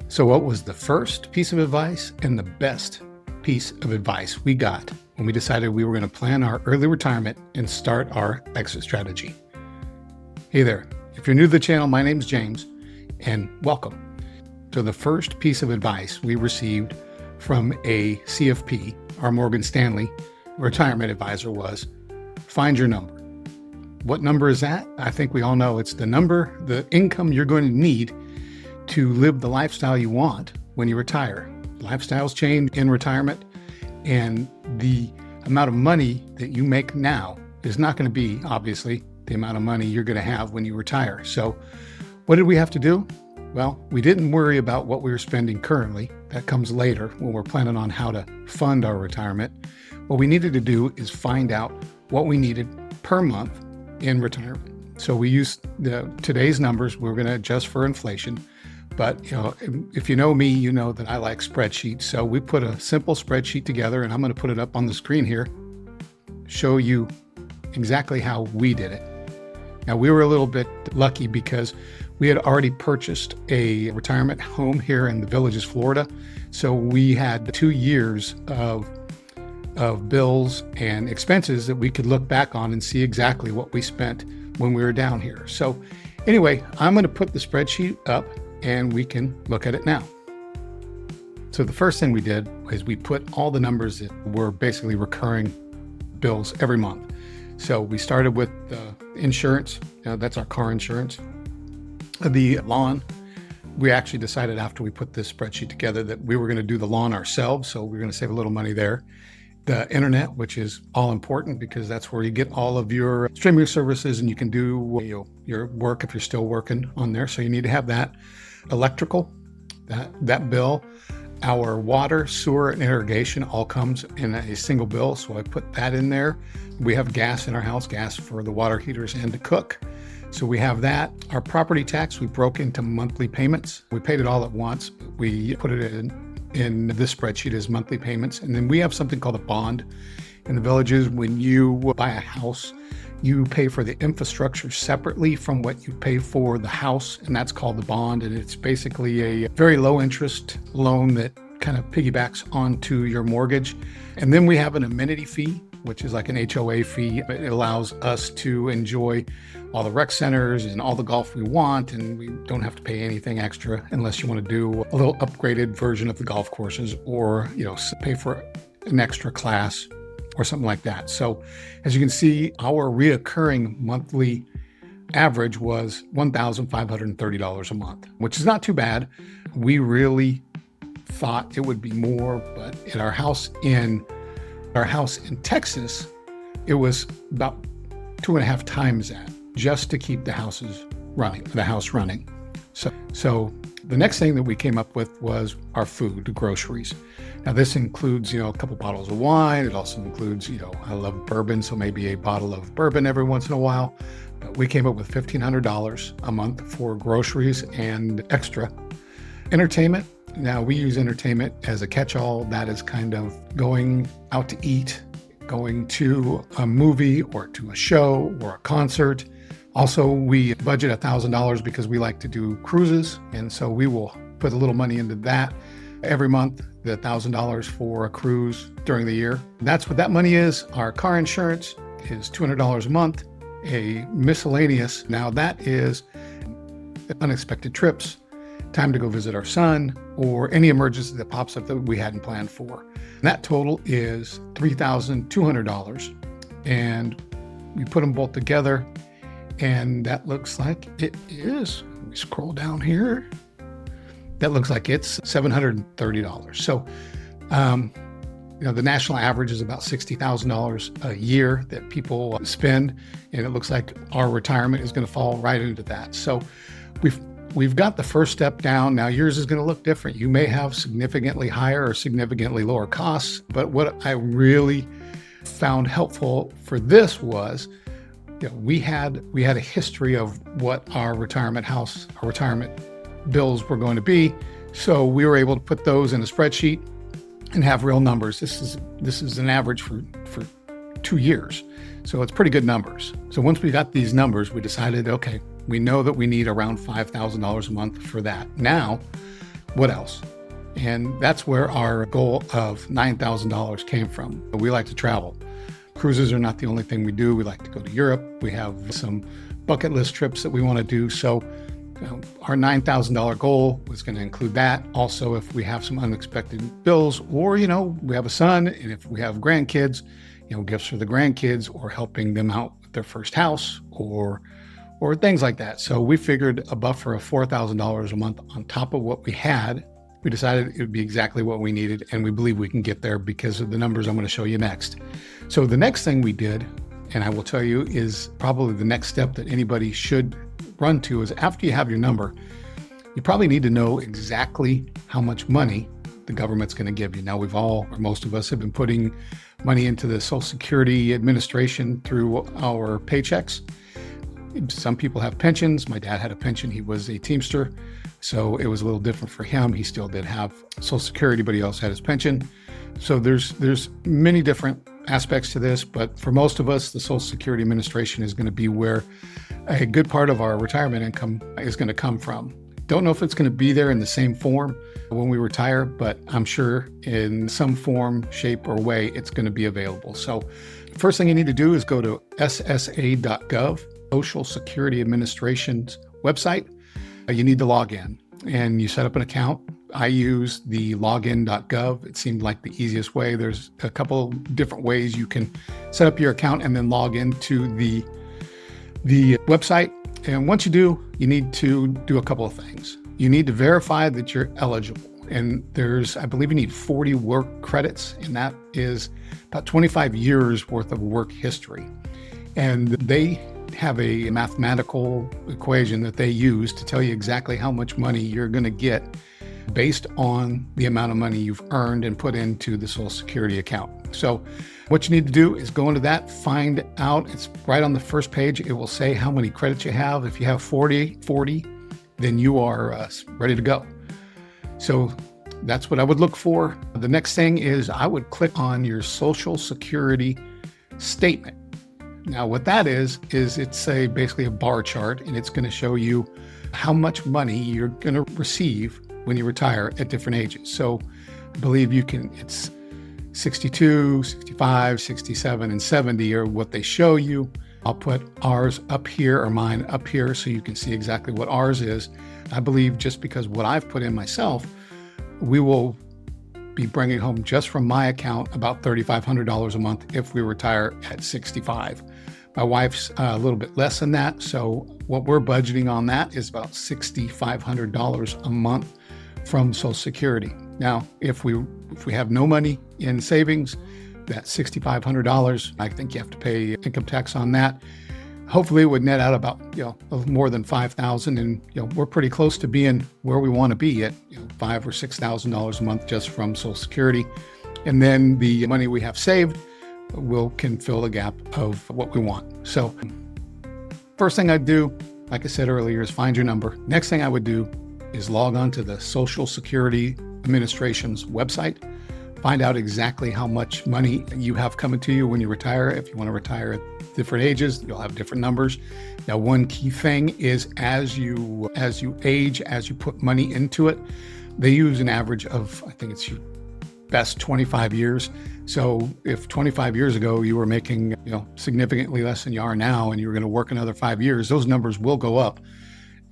So what was the first piece of advice and the best piece of advice we got when we decided we were going to plan our early retirement and start our exit strategy? Hey there. If you're new to the channel, my name's James and welcome. So the first piece of advice we received from a CFP, our Morgan Stanley retirement advisor, was find your number. What number is that? I think we all know it's the number, the income you're going to need to live the lifestyle you want when you retire. Lifestyles change in retirement, and the amount of money that you make now is not going to be, obviously, the amount of money you're going to have when you retire. So what did we have to do? Well, we didn't worry about what we were spending currently. That comes later when we're planning on how to fund our retirement. What we needed to do is find out what we needed per month in retirement. So we used today's numbers. We're going to adjust for inflation. But if you know me, you know that I like spreadsheets. So we put a simple spreadsheet together, and I'm going to put it up on the screen here, show you exactly how we did it. Now, we were a little bit lucky because we had already purchased a retirement home here in the Villages, Florida. So we had 2 years of bills and expenses that we could look back on and see exactly what we spent when we were down here. So anyway, I'm going to put the spreadsheet up and we can look at it now. So the first thing we did is we put all the numbers that were basically recurring bills every month. So we started with insurance. That's our car insurance. The lawn, we actually decided after we put this spreadsheet together that we were going to do the lawn ourselves. So we're going to save a little money there. The internet, which is all important because that's where you get all of your streaming services and you can do your work if you're still working on there. So you need to have that. Electrical, that bill. Our water, sewer, and irrigation all comes in a single bill. So I put that in there. We have gas in our house, gas for the water heaters and to cook. So we have that. Our property tax, we broke into monthly payments. We paid it all at once, but we put it in this spreadsheet as monthly payments. And then we have something called a bond in the Villages. When you buy a house, you pay for the infrastructure separately from what you pay for the house, and that's called the bond. And it's basically a very low interest loan that kind of piggybacks onto your mortgage. And then we have an amenity fee, which is like an HOA fee. It allows us to enjoy all the rec centers and all the golf we want, and we don't have to pay anything extra unless you want to do a little upgraded version of the golf courses or pay for an extra class or something like that. So as you can see, our reoccurring monthly average was $1,530 a month, which is not too bad. We really thought it would be more, but in our house in Texas, it was about 2.5 times that, just to keep the house running. So the next thing that we came up with was our food, the groceries. Now this includes, a couple bottles of wine. It also includes, I love bourbon, so maybe a bottle of bourbon every once in a while. But we came up with $1,500 a month for groceries and extra. Entertainment. Now we use entertainment as a catch-all. That is kind of going out to eat, going to a movie or to a show or a concert. Also, we budget $1,000 because we like to do cruises. And so we will put a little money into that every month, the $1,000 for a cruise during the year. That's what that money is. Our car insurance is $200 a month. A miscellaneous, now that is unexpected trips, time to go visit our son, or any emergency that pops up that we hadn't planned for. And that total is $3,200. And we put them both together, and that looks like it is, let me scroll down here. That looks like it's $730. So, the national average is about $60,000 a year that people spend, and it looks like our retirement is going to fall right into that. So we've got the first step down. Now yours is going to look different. You may have significantly higher or significantly lower costs, but what I really found helpful for this was, we had a history of what our retirement bills were going to be. So we were able to put those in a spreadsheet and have real numbers. This is an average for 2 years. So it's pretty good numbers. So once we got these numbers, we decided, okay, we know that we need around $5,000 a month for that. Now what else? And that's where our goal of $9,000 came from. We like to travel. Cruises are not the only thing we do. We like to go to Europe. We have some bucket list trips that we want to do. So our $9,000 goal was going to include that. Also, if we have some unexpected bills, or, we have a son, and if we have grandkids, gifts for the grandkids, or helping them out with their first house, or things like that. So we figured a buffer of $4,000 a month on top of what we had. We decided it would be exactly what we needed, and we believe we can get there because of the numbers I'm going to show you next. So the next thing we did, and I will tell you, is probably the next step that anybody should run to, is after you have your number, you probably need to know exactly how much money the government's going to give you. Now, most of us have been putting money into the Social Security Administration through our paychecks. Some people have pensions. My dad had a pension. He was a Teamster, so it was a little different for him. He still did have Social Security, but he also had his pension. So there's many different aspects to this, but for most of us, the Social Security Administration is going to be where a good part of our retirement income is going to come from. Don't know if it's going to be there in the same form when we retire, but I'm sure in some form, shape, or way, it's going to be available. So first thing you need to do is go to ssa.gov, Social Security Administration's website. You need to log in and you set up an account. I use the login.gov. It seemed like the easiest way. There's a couple different ways you can set up your account and then log into the website. And once you do, you need to do a couple of things. You need to verify that you're eligible. And I believe you need 40 work credits, and that is about 25 years worth of work history. And they have a mathematical equation that they use to tell you exactly how much money you're going to get based on the amount of money you've earned and put into the Social Security account. So what you need to do is go into that, find out. It's right on the first page. It will say how many credits you have. If you have 40, then you are ready to go. So that's what I would look for. The next thing is I would click on your Social Security statement. Now, what that is it's basically a bar chart, and it's going to show you how much money you're going to receive when you retire at different ages. So I believe it's 62, 65, 67, and 70 are what they show you. I'll put ours up here, or mine up here, so you can see exactly what ours is. I believe just because what I've put in myself, we will be bringing home just from my account about $3,500 a month if we retire at 65. My wife's a little bit less than that. So what we're budgeting on that is about $6,500 a month from Social Security. Now, if we have no money in savings, that $6,500, I think you have to pay income tax on that. Hopefully it would net out about, more than $5,000, and, we're pretty close to being where we want to be at, $5,000 or $6,000 a month just from Social Security. And then the money we have saved can fill the gap of what we want. So first thing I'd do, like I said earlier, is find your number. Next thing I would do is log on to the Social Security Administration's website. Find out exactly how much money you have coming to you when you retire. If you want to retire at different ages, you'll have different numbers. Now, one key thing is as you age, as you put money into it, they use an average of, I think it's your best 25 years. So if 25 years ago you were making, significantly less than you are now, and you were going to work another 5 years, those numbers will go up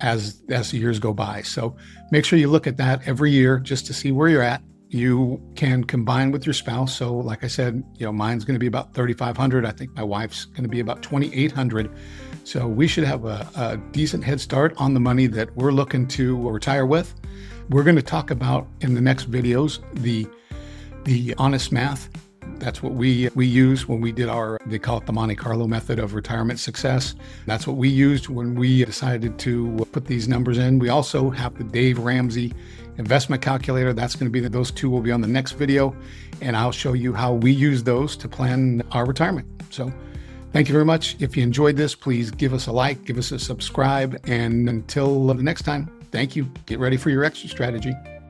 as the years go by. So make sure you look at that every year just to see where you're at. You can combine with your spouse. So like I said, mine's going to be about $3,500. I think my wife's going to be about $2,800. So we should have a decent head start on the money that we're looking to retire with. We're going to talk about in the next videos, the honest math. That's what we use when we did they call it the Monte Carlo method of retirement success. That's what we used when we decided to put these numbers in. We also have the Dave Ramsey investment calculator. That's going to be those two will be on the next video, and I'll show you how we use those to plan our retirement. So thank you very much. If you enjoyed this, please give us a like, give us a subscribe, and until the next time, thank you. Get ready for your exit strategy.